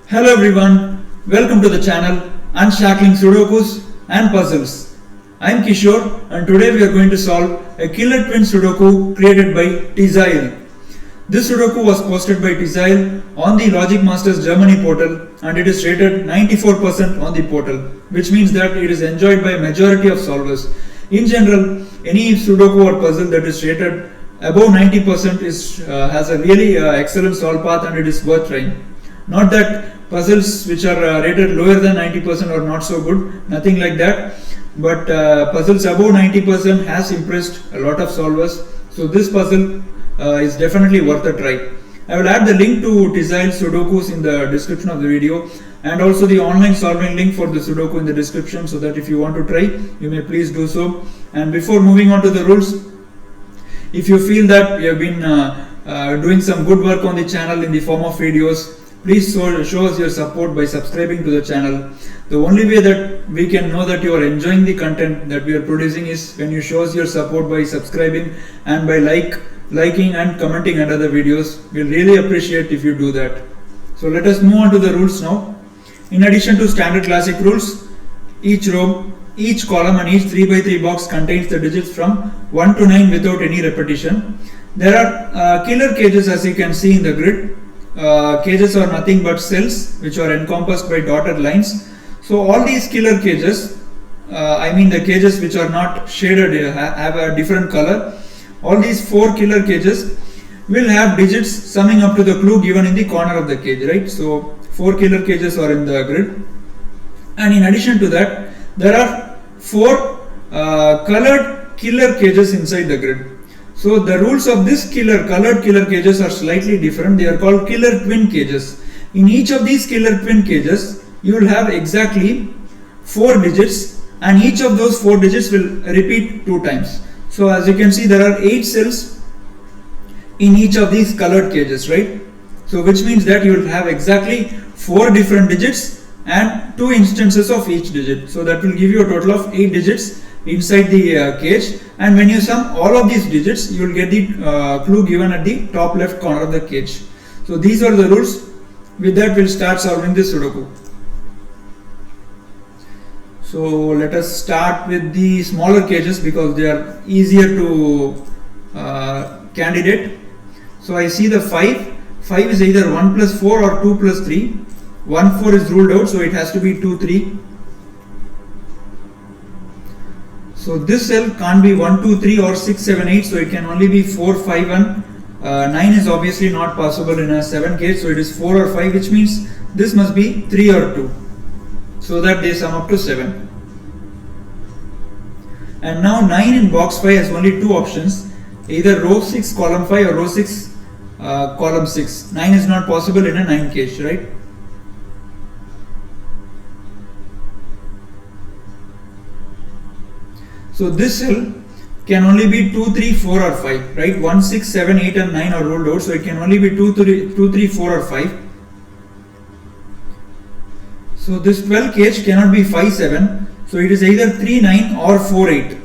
Hello everyone, welcome to the channel Unshackling Sudokus and Puzzles. I am Kishore and today we are going to solve a killer twin Sudoku created by Tzael. This Sudoku was posted by Tzael on the Logic Masters Germany portal and it is rated 94% on the portal, which means that it is enjoyed by a majority of solvers. In general, any Sudoku or puzzle that is rated above 90% has a really excellent solve path and it is worth trying. Not that puzzles which are rated lower than 90% are not so good, nothing like that, but puzzles above 90% has impressed a lot of solvers. So this puzzle is definitely worth a try. I will add the link to Tzael Sudokus in the description of the video and also the online solving link for the Sudoku in the description, so that if you want to try, you may please do so. And before moving on to the rules, if you feel that you have been doing some good work on the channel in the form of videos, please show us your support by subscribing to the channel. The only way that we can know that you are enjoying the content that we are producing is when you show us your support by subscribing and by liking and commenting under the videos. We'll really appreciate if you do that. So let us move on to the rules now. In addition to standard classic rules, each row, each column and each 3x3 box contains the digits from 1 to 9 without any repetition. There are killer cages as you can see in the grid. Cages are nothing but cells which are encompassed by dotted lines. So all these killer cages, the cages which are not shaded have a different color. All these 4 killer cages will have digits summing up to the clue given in the corner of the cage, right? So 4 killer cages are in the grid, and in addition to that there are 4 colored killer cages inside the grid. So the rules of this colored killer cages are slightly different. They are called killer twin cages. In each of these killer twin cages, you will have exactly 4 digits, and each of those 4 digits will repeat 2 times. So as you can see, there are 8 cells in each of these colored cages, right? So which means that you will have exactly 4 different digits and 2 instances of each digit. So that will give you a total of 8 digits inside the cage, and when you sum all of these digits, you will get the clue given at the top left corner of the cage. So these are the rules. With that, we'll start solving this Sudoku. So let us start with the smaller cages because they are easier to candidate. So I see the 5. 5 is either 1 plus 4 or 2 plus 3. 1 4 is ruled out, so it has to be 2 3. So this cell can't be 1 2 3 or 6 7 8, so it can only be 4 5 1. 9 is obviously not possible in a 7 cage, so it is 4 or 5, which means this must be 3 or 2, so that they sum up to 7. And now 9 in box 5 has only 2 options, either row 6 column 5 or row 6 column 6. 9 is not possible in a 9 cage, right? So this cell can only be 2 3 4 or 5, right? 1 6 7 8 and 9 are ruled out, so it can only be 2 3 4 or 5. So this 12 cage cannot be 5 7, so it is either 3 9 or 4 8,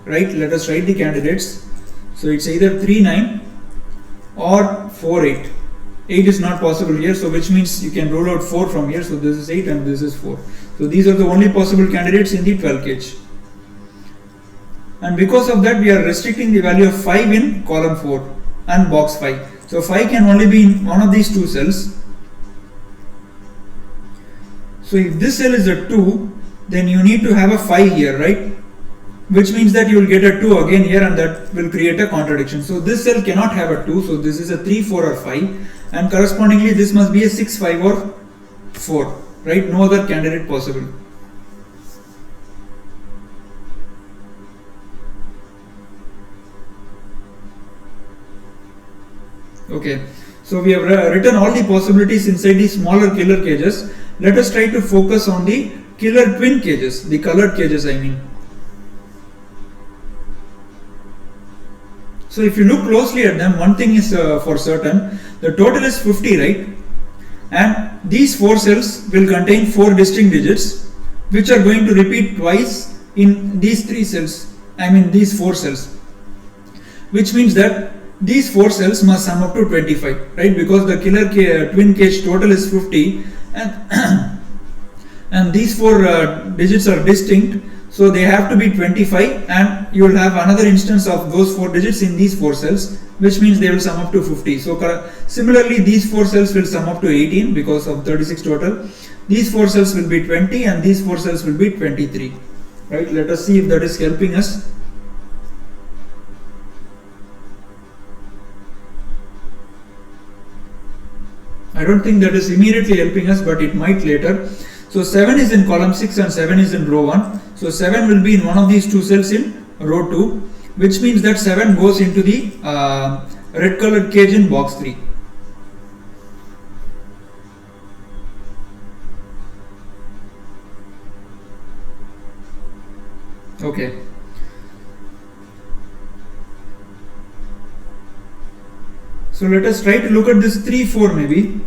right? Let us write the candidates. So it's either 3 9 or 4 8. 8 is not possible here, so which means you can rule out 4 from here. So this is 8 and this is 4. So these are the only possible candidates in the 12 cage. And because of that, we are restricting the value of 5 in column 4 and box 5. So 5 can only be in one of these 2 cells. So if this cell is a 2, then you need to have a 5 here, right? Which means that you will get a 2 again here, and that will create a contradiction. So this cell cannot have a 2, so this is a 3 4 or 5, and correspondingly this must be a 6 5 or 4, right? No other candidate possible. Okay, so we have written all the possibilities inside the smaller killer cages. Let us try to focus on the killer twin cages, the colored cages I mean. So if you look closely at them, one thing is for certain, the total is 50, right? And these 4 cells will contain 4 distinct digits which are going to repeat twice in these 3 cells, these 4 cells, which means that these 4 cells must sum up to 25, right? Because the killer twin cage total is 50 and and these four digits are distinct, so they have to be 25, and you will have another instance of those four digits in these four cells, which means they will sum up to 50. So similarly, these four cells will sum up to 18 because of 36 total. These four cells will be 20 and these four cells will be 23. Right? Let us see if that is helping us. I don't think that is immediately helping us, but it might later. So 7 is in column 6 and 7 is in row 1. So 7 will be in one of these two cells in row 2, which means that 7 goes into the red colored cage in box 3. Okay. So let us try to look at this 3, 4 maybe.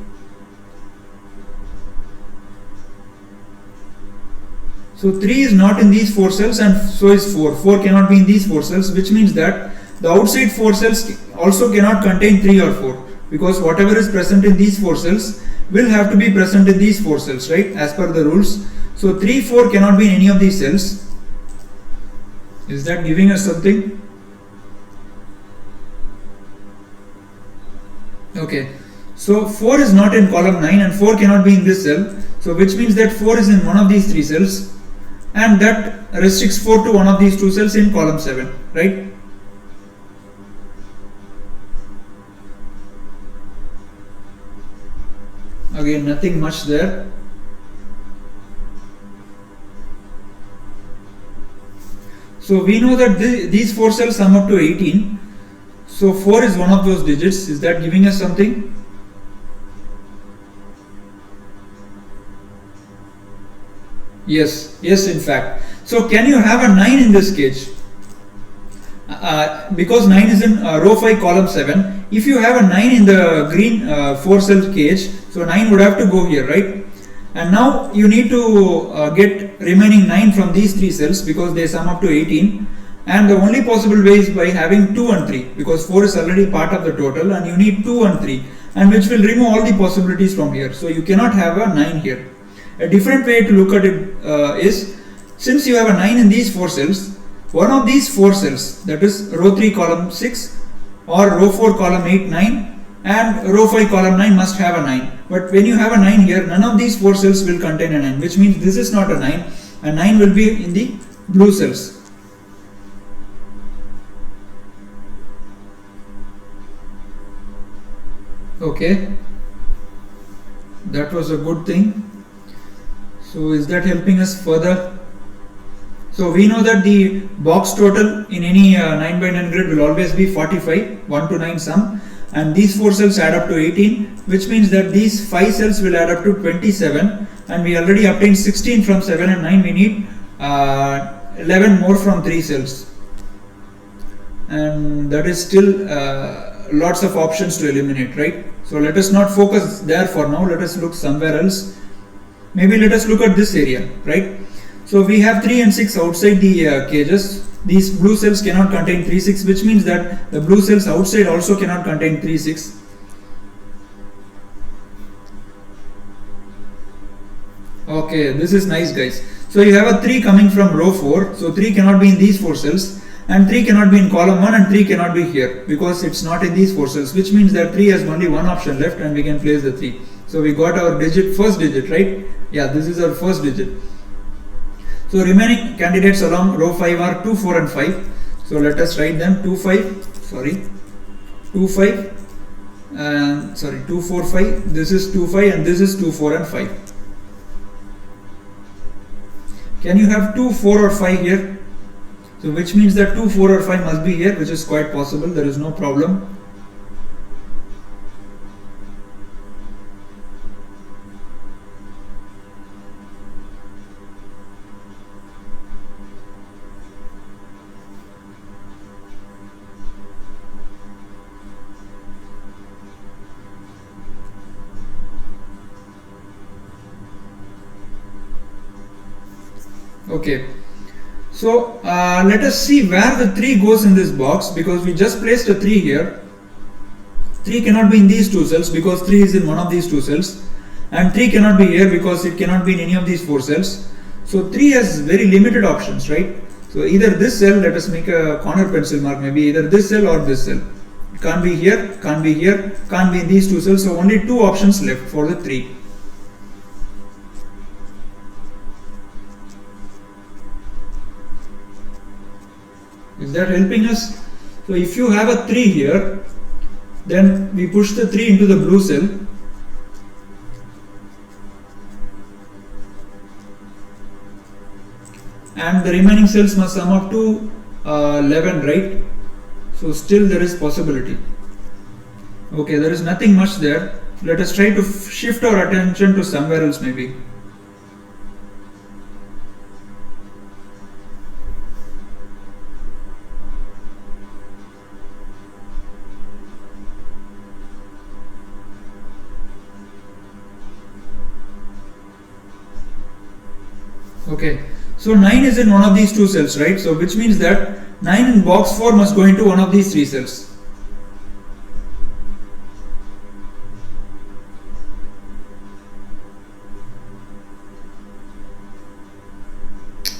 So 3 is not in these 4 cells and so is 4. 4 cannot be in these 4 cells, which means that the outside 4 cells also cannot contain 3 or 4, because whatever is present in these 4 cells will have to be present in these 4 cells, right, as per the rules. So 3, 4 cannot be in any of these cells. Is that giving us something? Okay, so 4 is not in column 9 and 4 cannot be in this cell, so which means that 4 is in one of these 3 cells, and that restricts 4 to one of these 2 cells in column 7, right? Again, nothing much there. So we know that these 4 cells sum up to 18. So 4 is one of those digits. Is that giving us something? Yes, in fact. So can you have a 9 in this cage? Because 9 is in row 5 column 7. If you have a 9 in the green 4 cell cage, so 9 would have to go here, right? And now you need to get remaining 9 from these 3 cells because they sum up to 18. And the only possible way is by having 2 and 3, because 4 is already part of the total and you need 2 and 3, and which will remove all the possibilities from here. So you cannot have a 9 here. A different way to look at it is, since you have a 9 in these 4 cells, one of these 4 cells, that is row 3 column 6 or row 4 column 8, 9 and row 5 column 9 must have a 9. But when you have a 9 here, none of these 4 cells will contain a 9, which means this is not a 9. A 9 will be in the blue cells. Okay, that was a good thing. So is that helping us further? So we know that the box total in any 9 by 9 grid will always be 45, 1 to 9 sum, and these 4 cells add up to 18, which means that these 5 cells will add up to 27, and we already obtained 16 from 7 and 9. We need 11 more from 3 cells, and that is still lots of options to eliminate, right? So let us not focus there for now. Let us look somewhere else. Maybe let us look at this area, right? So we have 3 and 6 outside the cages. These blue cells cannot contain 3, 6, which means that the blue cells outside also cannot contain 3, 6. Okay, this is nice, guys. So you have a 3 coming from row 4. So 3 cannot be in these 4 cells. And 3 cannot be in column 1 and 3 cannot be here because it's not in these 4 cells, which means that 3 has only one option left and we can place the 3. So we got our first digit, right? Yeah, this is our first digit. So remaining candidates along row 5 are 2, 4 and 5. So let us write them 2, 4, 5. This is 2, 5 and this is 2, 4 and 5. Can you have 2, 4 or 5 here? So which means that 2, 4 or 5 must be here, which is quite possible. There is no problem. Okay. So let us see where the 3 goes in this box, because we just placed a 3 here. 3 cannot be in these 2 cells because 3 is in one of these 2 cells. and 3 cannot be here because it cannot be in any of these 4 cells. So 3 has very limited options, right? So either this cell, let us make a corner pencil mark, maybe either this cell or this cell. It can't be here, can't be here, can't be in these 2 cells. So only 2 options left for the 3. Is that helping us? So if you have a 3 here, then we push the 3 into the blue cell. And the remaining cells must sum up to 11, right? So still there is possibility. Okay, there is nothing much there. Let us try to shift our attention to somewhere else maybe. Okay, so 9 is in one of these 2 cells, right? So which means that 9 in box 4 must go into one of these 3 cells.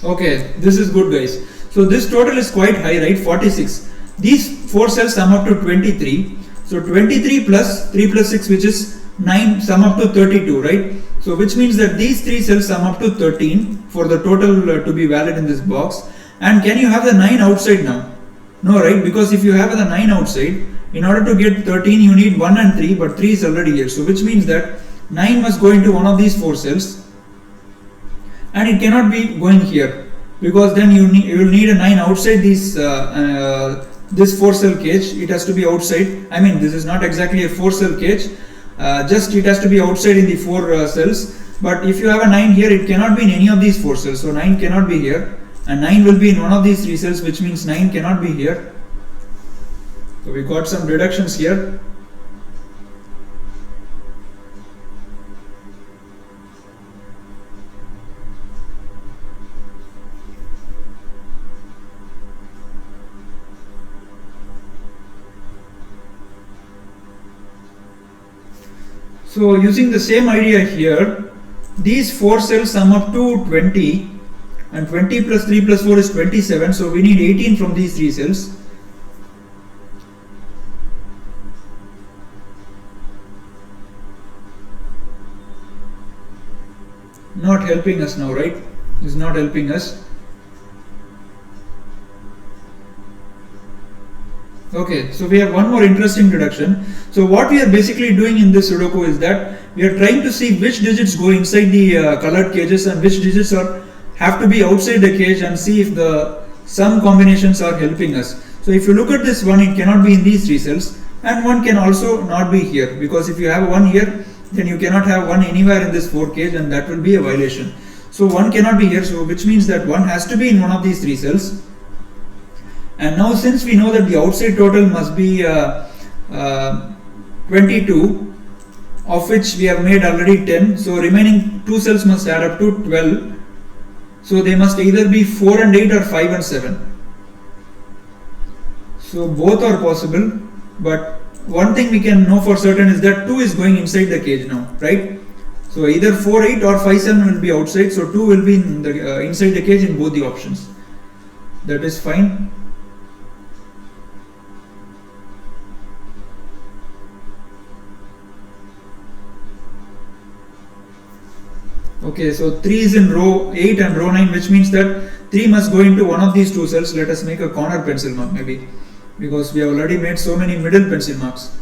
Okay, this is good, guys. So this total is quite high, right? 46. These 4 cells sum up to 23. So 23 plus 3 plus 6, which is 9, sum up to 32, right? So which means that these 3 cells sum up to 13 for the total to be valid in this box. And can you have the 9 outside now? No, right? Because if you have the 9 outside, in order to get 13 you need 1 and 3, but 3 is already here. So which means that 9 must go into one of these 4 cells. And it cannot be going here, because then you will need a 9 outside this 4 cell cage. It has to be outside. I mean, this is not exactly a 4 cell cage. Just it has to be outside in the 4 cells. But if you have a 9 here, it cannot be in any of these 4 cells. So 9 cannot be here, and 9 will be in one of these 3 cells, which means 9 cannot be here. So we got some deductions here. So using the same idea here, these 4 cells sum up to 20, and 20 plus 3 plus 4 is 27. So we need 18 from these 3 cells. Not helping us now, right? It's not helping us. Okay, so we have one more interesting deduction. So what we are basically doing in this Sudoku is that we are trying to see which digits go inside the colored cages and which digits have to be outside the cage, and see if the sum combinations are helping us. So if you look at this one, it cannot be in these 3 cells, and 1 can also not be here, because if you have 1 here, then you cannot have 1 anywhere in this 4 cage, and that will be a violation. So 1 cannot be here, so which means that 1 has to be in one of these 3 cells. And now since we know that the outside total must be 22, of which we have made already 10, so remaining 2 cells must add up to 12. So they must either be 4 and 8 or 5 and 7. So both are possible, but one thing we can know for certain is that 2 is going inside the cage now, right? So either 4, 8 or 5, 7 will be outside, so 2 will be in the, inside the cage in both the options. That is fine. Okay, so 3 is in row 8 and row 9, which means that 3 must go into one of these 2 cells. Let us make a corner pencil mark maybe, because we have already made so many middle pencil marks.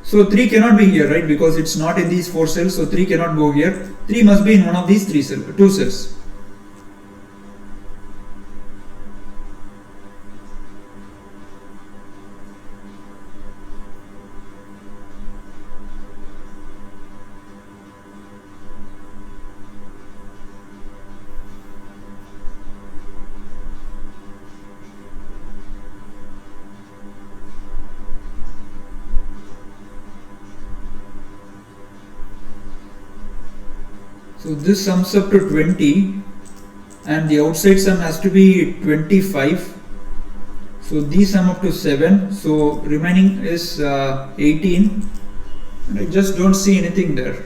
So 3 cannot be here, right, because it's not in these 4 cells, so 3 cannot go here. 3 must be in one of these 2 cells. So this sums up to 20, and the outside sum has to be 25. So these sum up to 7. So remaining is 18, and I just don't see anything there.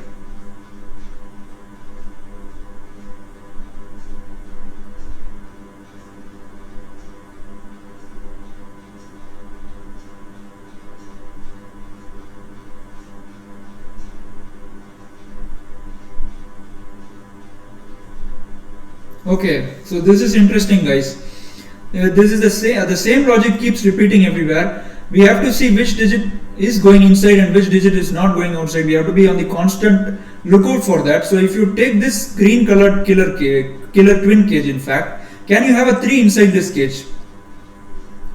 Okay, so this is interesting, guys. This is the same logic keeps repeating everywhere. We have to see which digit is going inside and which digit is not going outside. We have to be on the constant lookout for that. So if you take this green colored killer twin cage, in fact, can you have a 3 inside this cage?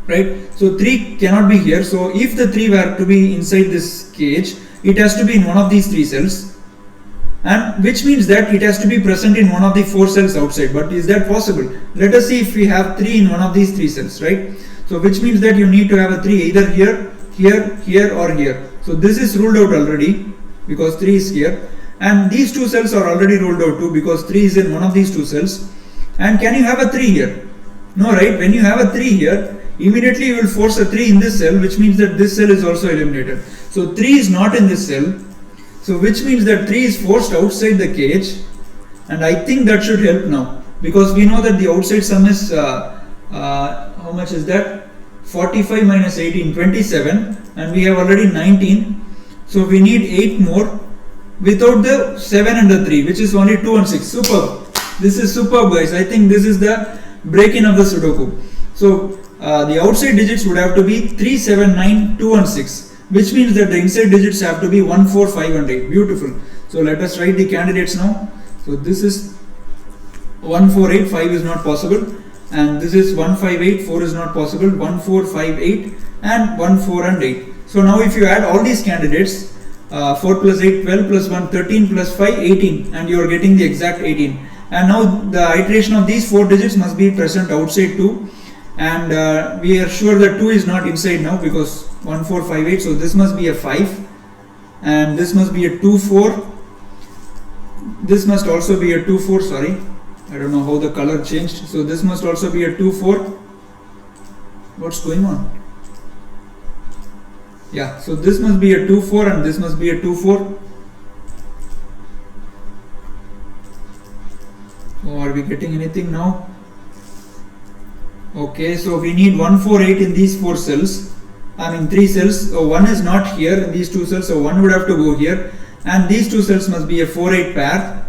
Right? So 3 cannot be here. So if the 3 were to be inside this cage, it has to be in one of these 3 cells, and which means that it has to be present in one of the 4 cells outside. But is that possible? Let us see if we have 3 in one of these 3 cells, right? So which means that you need to have a 3 either here, here, here or here. So this is ruled out already because 3 is here, and these 2 cells are already ruled out too because 3 is in one of these 2 cells. And can you have a 3 here? No, right? When you have a 3 here, immediately you will force a 3 in this cell, which means that this cell is also eliminated. So 3 is not in this cell, so which means that 3 is forced outside the cage, and I think that should help now, because we know that the outside sum is how much is that? 45 minus 18, 27, and we have already 19, so we need 8 more without the 7 and the 3, which is only 2 and 6. Superb. This is superb, guys. I think this is the break-in of the Sudoku. So the outside digits would have to be 3, 7, 9, 2 and 6, which means that the inside digits have to be 1, 4, 5 and 8. Beautiful. So let us write the candidates now. So this is 1, 4, 8, 5 is not possible, and this is 1, 5, 8, 4 is not possible, 1, 4, 5, 8 and 1, 4 and 8. So now if you add all these candidates, 4 plus 8, 12 plus 1, 13 plus 5, 18, and you are getting the exact 18. And now the iteration of these 4 digits must be present outside 2, and we are sure that 2 is not inside now because 1, 4, 5, 8, so this must be a 5, and this must be a 2, 4, this must also be a 2, 4, sorry, I don't know how the color changed, so this must also be a 2, 4, what's going on? Yeah, so this must be a 2, 4 and this must be a 2, 4. Oh, are we getting anything now? Okay, so we need 1, 4, 8 in these 4 cells. I mean 3 cells. So 1 is not here in these 2 cells, so 1 would have to go here. And these 2 cells must be a 4, 8 pair.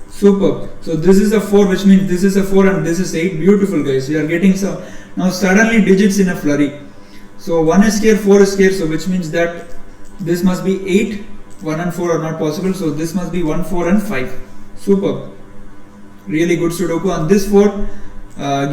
Superb. So this is a 4, which means this is a 4 and this is 8. Beautiful, guys. We are getting some. Now suddenly digits in a flurry. So 1 is here, 4 is here, so which means that this must be 8. 1 and 4 are not possible, so this must be 1, 4 and 5. Superb. Really good Sudoku. And this 4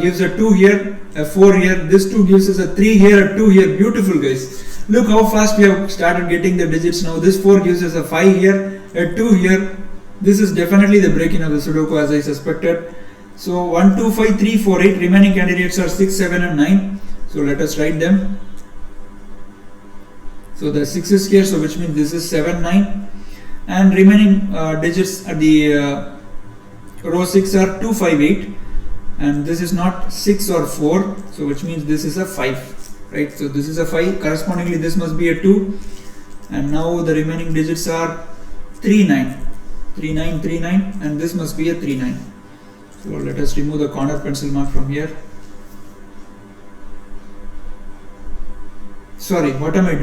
gives a 2 here, a 4 here, this 2 gives us a 3 here, a 2 here. Beautiful, guys. Look how fast we have started getting the digits now. This 4 gives us a 5 here, a 2 here. This is definitely the break-in of the Sudoku, as I suspected. So 1, 2, 5, 3, 4, 8. Remaining candidates are 6, 7 and 9. So let us write them. So the 6 is here, so which means this is 7, 9. And remaining digits at the row 6 are 2, 5, 8. And this is not 6 or 4, so which means this is a 5, right? So this is a 5, correspondingly this must be a 2, and now the remaining digits are 3, 9, 3, 9, 3, 9, and this must be a 3, 9. So let us remove the corner pencil mark from here. Sorry, what am I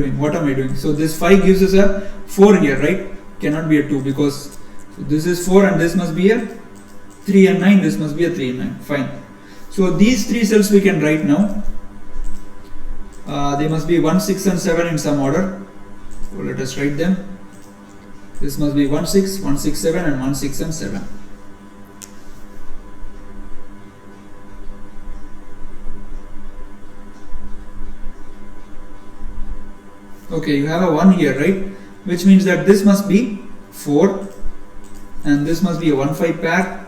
doing? So this 5 gives us a 4 here, right? Cannot be a 2 because so this is 4 and this must be a 3 and 9, this must be a 3 and 9, fine. So these 3 cells we can write now. They must be 1, 6 and 7 in some order. So let us write them. This must be 1, 6, 1, 6, 7 and 1, 6 and 7. Okay, you have a 1 here, right? Which means that this must be 4 and this must be a 1, 5 pair.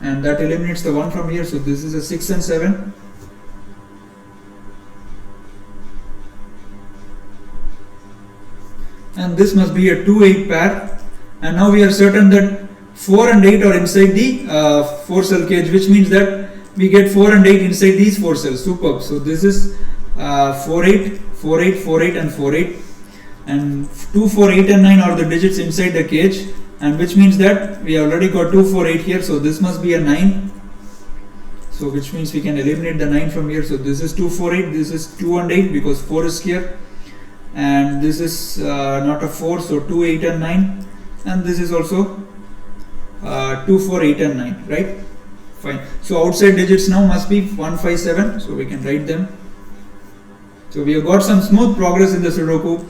And that eliminates the 1 from here, so this is a 6 and 7. And this must be a 2, 8 pair. And now we are certain that 4 and 8 are inside the 4 cell cage, which means that we get 4 and 8 inside these 4 cells. Superb. So this is 4, 8, 4, 8, 4, 8 and 4, 8. And 2, 4, 8 and 9 are the digits inside the cage. And which means that we already got 2, 4, 8 here, so this must be a 9. So which means we can eliminate the 9 from here. So this is 2, 4, 8, this is 2 and 8 because 4 is here. And this is not a 4, so 2, 8 and 9. and this is also 2, 4, 8 and 9, right? Fine. So outside digits now must be 1, 5, 7. So we can write them. So we have got some smooth progress in the Sudoku.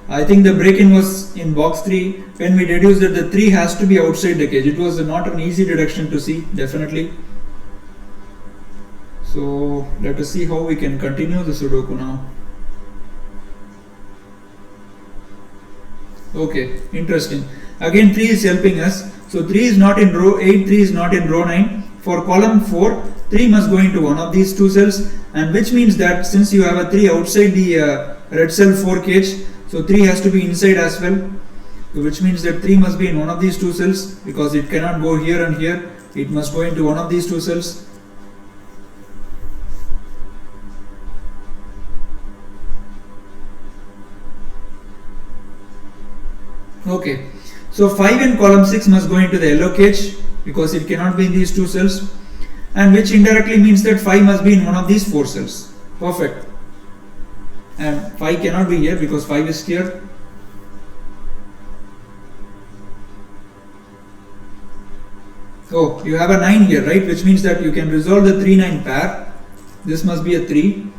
I think the break-in was in box 3 when we deduced that the 3 has to be outside the cage. It was not an easy deduction to see, definitely. So let us see how we can continue the Sudoku now. Okay, interesting. Again 3 is helping us. So 3 is not in row 8, 3 is not in row 9. For column 4, 3 must go into one of these two cells, and which means that since you have a 3 outside the red cell 4 cage, so 3 has to be inside as well, which means that 3 must be in one of these two cells because it cannot go here and here. It must go into one of these two cells. Okay, so 5 in column 6 must go into the yellow cage because it cannot be in these two cells, and which indirectly means that 5 must be in one of these 4 cells. Perfect. And 5 cannot be here because 5 is here. Oh, you have a 9 here, right? Which means that you can resolve the 3-9 pair. This must be a 3.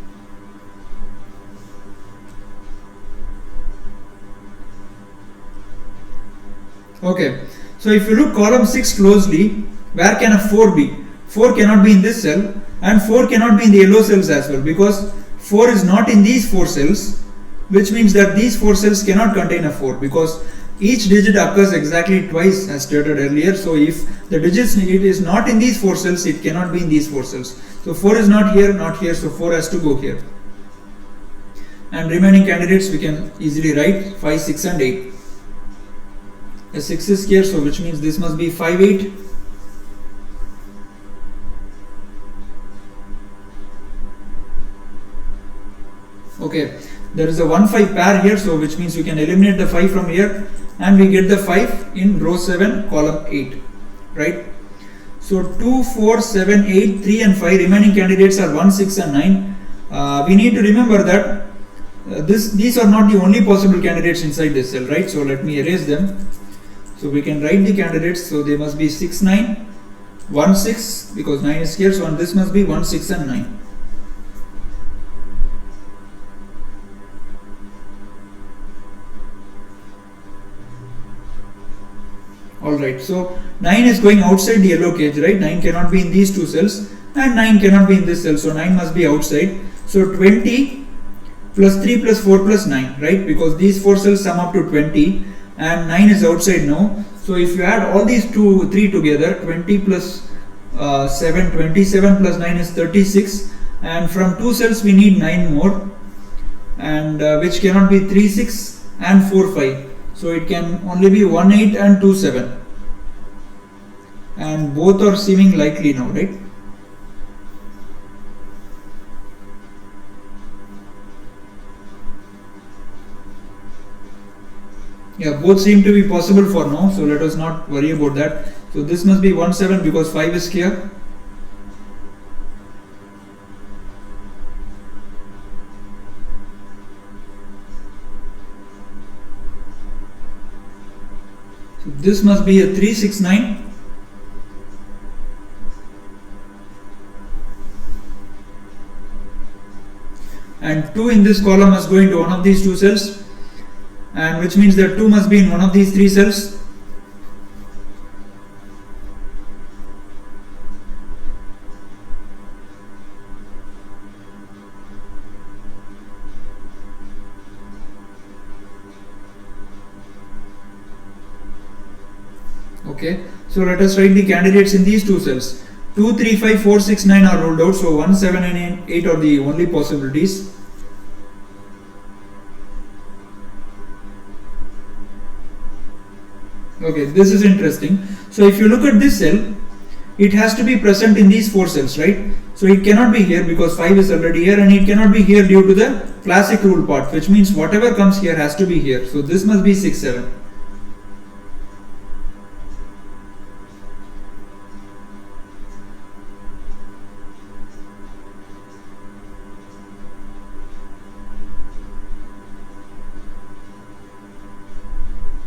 Okay, so if you look column 6 closely, where can a 4 be? 4 cannot be in this cell, and 4 cannot be in the yellow cells as well because 4 is not in these 4 cells, which means that these 4 cells cannot contain a 4 because each digit occurs exactly twice as stated earlier. So if the digits it is not in these 4 cells, it cannot be in these 4 cells. So 4 is not here, so 4 has to go here. And remaining candidates we can easily write 5, 6 and 8. A 6 is here, so which means this must be 5, 8. Okay, there is a 1, 5 pair here, so which means you can eliminate the 5 from here and we get the 5 in row 7, column 8, right? So 2, 4, 7, 8, 3 and 5 remaining candidates are 1, 6 and 9. We need to remember that these are not the only possible candidates inside this cell, right? So let me erase them. So we can write the candidates, so they must be 6, 9, 1, 6 because 9 is here, so this must be 1, 6 and 9. Alright, so 9 is going outside the yellow cage, right? 9 cannot be in these two cells and 9 cannot be in this cell, so 9 must be outside. So 20 plus 3 plus 4 plus 9, right? Because these 4 cells sum up to 20 and 9 is outside now. So if you add all these 3 together, 20 plus 7, 27 plus 9 is 36, and from 2 cells we need 9 more, and which cannot be 3, 6 and 4, 5. So it can only be 1, 8 and 2, 7, and both are seeming likely now, right? Yeah, both seem to be possible for now, so let us not worry about that. So this must be 1, 7 because 5 is here. So this must be a 3, 6, 9. And 2 in this column must go into one of these two cells, and which means that 2 must be in one of these 3 cells. Okay, so let us write the candidates in these two cells. 2, 3, 5, 4, 6, 9 are ruled out, so 1, 7 and 8 are the only possibilities. Okay, this is interesting. So if you look at this cell, it has to be present in these 4 cells, right? So it cannot be here because 5 is already here, and it cannot be here due to the classic rule part, which means whatever comes here has to be here. So this must be 6, 7.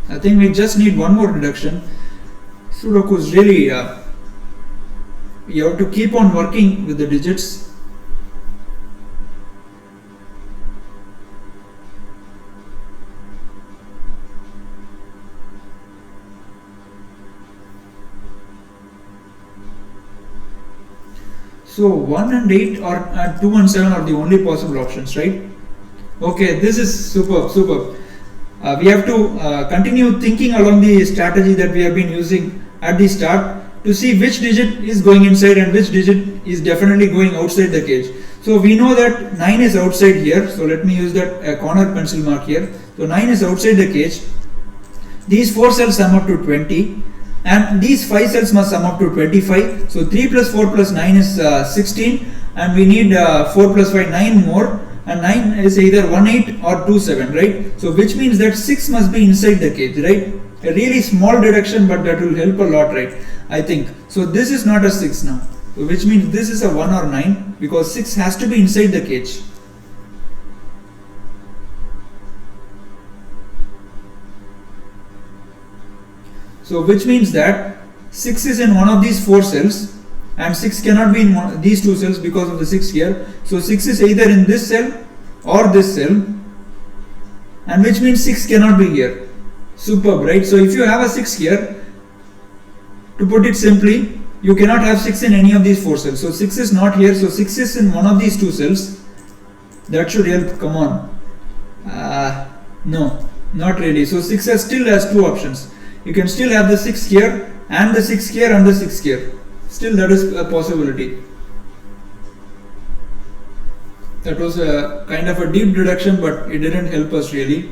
I think we just need one more reduction. Sudoku is really, you have to keep on working with the digits. So 1 and 8 or 2 and 7 are the only possible options, right? Okay, this is superb. We have to continue thinking along the strategy that we have been using at the start to see which digit is going inside and which digit is definitely going outside the cage. So we know that 9 is outside here. So let me use that corner pencil mark here. So 9 is outside the cage. These 4 cells sum up to 20. And these 5 cells must sum up to 25. So 3 plus 4 plus 9 is 16. And we need 4 plus 5, 9 more. And 9 is either 1, 8 or 2, 7, right? So which means that 6 must be inside the cage, right? A really small deduction, but that will help a lot, right? I think. So this is not a 6 now. So which means this is a 1 or 9 because 6 has to be inside the cage. So which means that 6 is in one of these 4 cells and 6 cannot be in these 2 cells because of the 6 here. So 6 is either in this cell or this cell, and which means 6 cannot be here. Superb, right? So if you have a 6 here, to put it simply, you cannot have 6 in any of these 4 cells. So 6 is not here. So 6 is in one of these 2 cells. That should help. Come on. No, not really. So 6 still has 2 options. You can still have the 6 here and the 6 here and the 6 here. Still that is a possibility. That was a kind of a deep deduction, but it didn't help us really.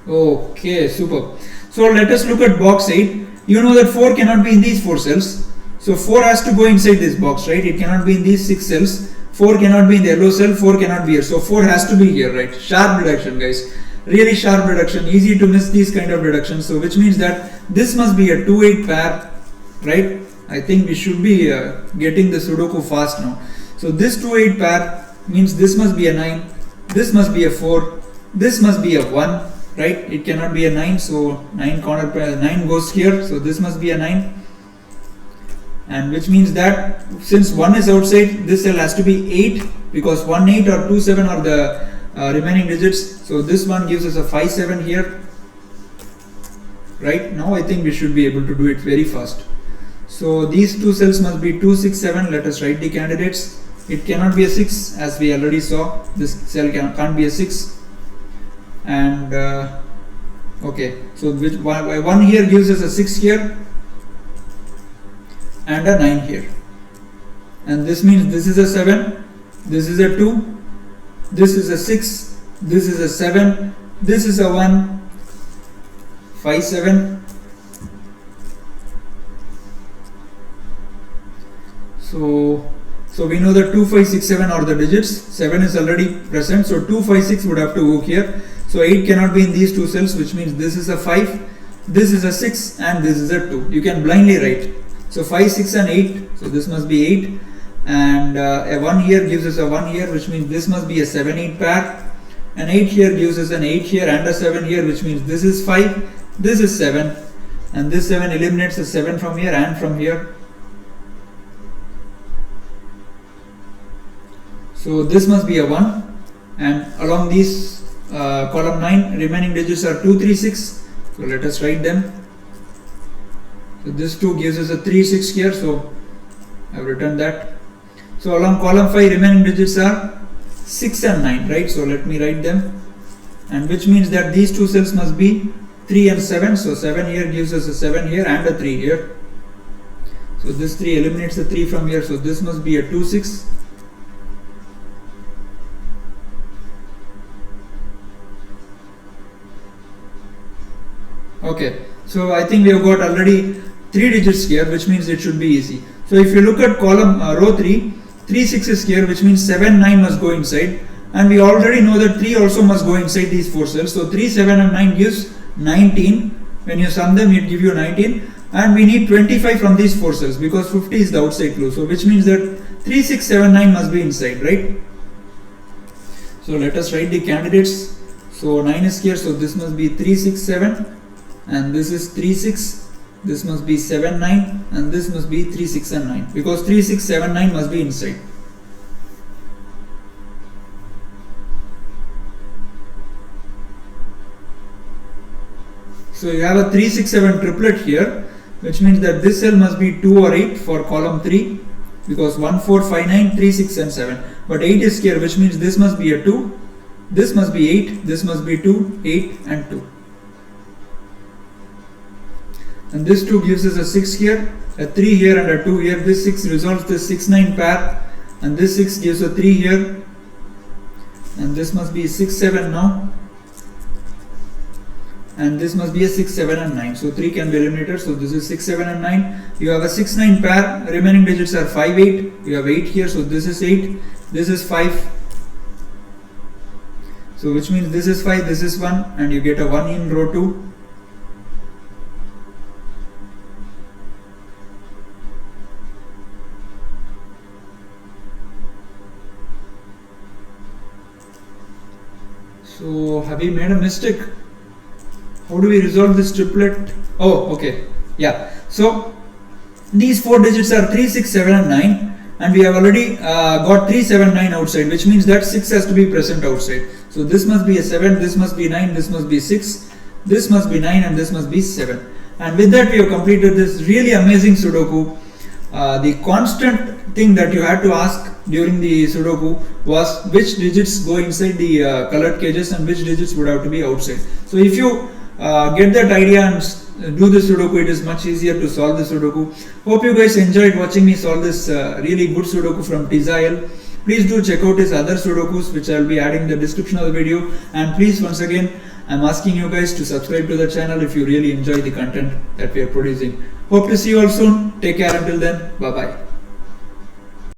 Okay, super. So let us look at box 8. You know that 4 cannot be in these 4 cells. So 4 has to go inside this box, right? It cannot be in these 6 cells. 4 cannot be in the yellow cell, 4 cannot be here. So 4 has to be here, right? Sharp deduction, guys. Really sharp deduction. Easy to miss these kind of deductions. So which means that this must be a 2-8 pair, right? I think we should be getting the Sudoku fast now. So this 2-8 pair means this must be a 9, this must be a 4, this must be a 1, right? It cannot be a 9, so 9 corner pair, 9 goes here, so this must be a 9. And which means that since 1 is outside, this cell has to be 8 because 1, 8 or 2, 7 are the remaining digits. So this one gives us a 5, 7 here. Right now I think we should be able to do it very fast. So these 2 cells must be 2, 6, 7. Let us write the candidates. It cannot be a 6 as we already saw. This cell can't be a 6. And okay, so which 1 here gives us a 6 here and a 9 here. And this means this is a 7, this is a 2, this is a 6, this is a 7, this is a 1, 5, 7. So we know that 2, 5, 6, 7 are the digits. 7 is already present, so 2, 5, 6 would have to go here. So 8 cannot be in these 2 cells, which means this is a 5, this is a 6 and this is a 2. You can blindly write. So 5, 6 and 8, so this must be 8, and a 1 here gives us a 1 here, which means this must be a 7, 8 pair. An 8 here gives us an 8 here and a 7 here, which means this is 5, this is 7, and this 7 eliminates a 7 from here and from here. So this must be a 1, and along these column 9 remaining digits are 2, 3, 6. So let us write them. So this 2 gives us a 3, 6 here, so I have written that. So along column 5 remaining digits are 6 and 9, right? So let me write them, and which means that these 2 cells must be 3 and 7. So 7 here gives us a 7 here and a 3 here. So this 3 eliminates the 3 from here, so this must be a 2, 6. Okay, so I think we have got already 3 digits here, which means it should be easy. So if you look at column row 3, 3, 6 is here, which means 7, 9 must go inside, and we already know that 3 also must go inside these 4 cells. So 3, 7 and 9 gives 19. When you sum them, it gives you 19. and we need 25 from these 4 cells because 50 is the outside clue. So which means that 3, 6, 7, 9 must be inside, right? So let us write the candidates. So 9 is here, so this must be 3, 6, 7, and this is 3, 6, this must be 7, 9, and this must be 3, 6 and 9 because 3, 6, 7, 9 must be inside. So you have a 3, 6, 7 triplet here, which means that this cell must be 2 or 8 for column 3 because 1, 4, 5, 9, 3, 6 and 7. But 8 is here, which means this must be a 2, this must be 8, this must be 2, 8 and 2. And this 2 gives us a 6 here, a 3 here and a 2 here. This 6 resolves this 6, 9 pair, and this 6 gives a 3 here, and this must be 6, 7 now. And this must be a 6, 7 and 9. So 3 can be eliminated. So this is 6, 7 and 9. You have a 6, 9 pair. Remaining digits are 5, 8. You have 8 here. So this is 8. This is 5. So which means this is 5, this is 1. And you get a 1 in row 2. So have we made a mistake? How do we resolve this triplet? Oh, okay. Yeah. So these 4 digits are 3, 6, 7 and 9, and we have already got 3, 7, 9 outside, which means that 6 has to be present outside. So this must be a 7, this must be 9, this must be 6, this must be 9 and this must be 7. And with that we have completed this really amazing Sudoku. The constant thing that you had to ask during the Sudoku was which digits go inside the colored cages and which digits would have to be outside. So if you get that idea and do the Sudoku, it is much easier to solve the Sudoku. Hope you guys enjoyed watching me solve this really good Sudoku from Tzael. Please do check out his other Sudokus, which I will be adding in the description of the video. And please, once again, I am asking you guys to subscribe to the channel if you really enjoy the content that we are producing. Hope to see you all soon. Take care until then. Bye bye.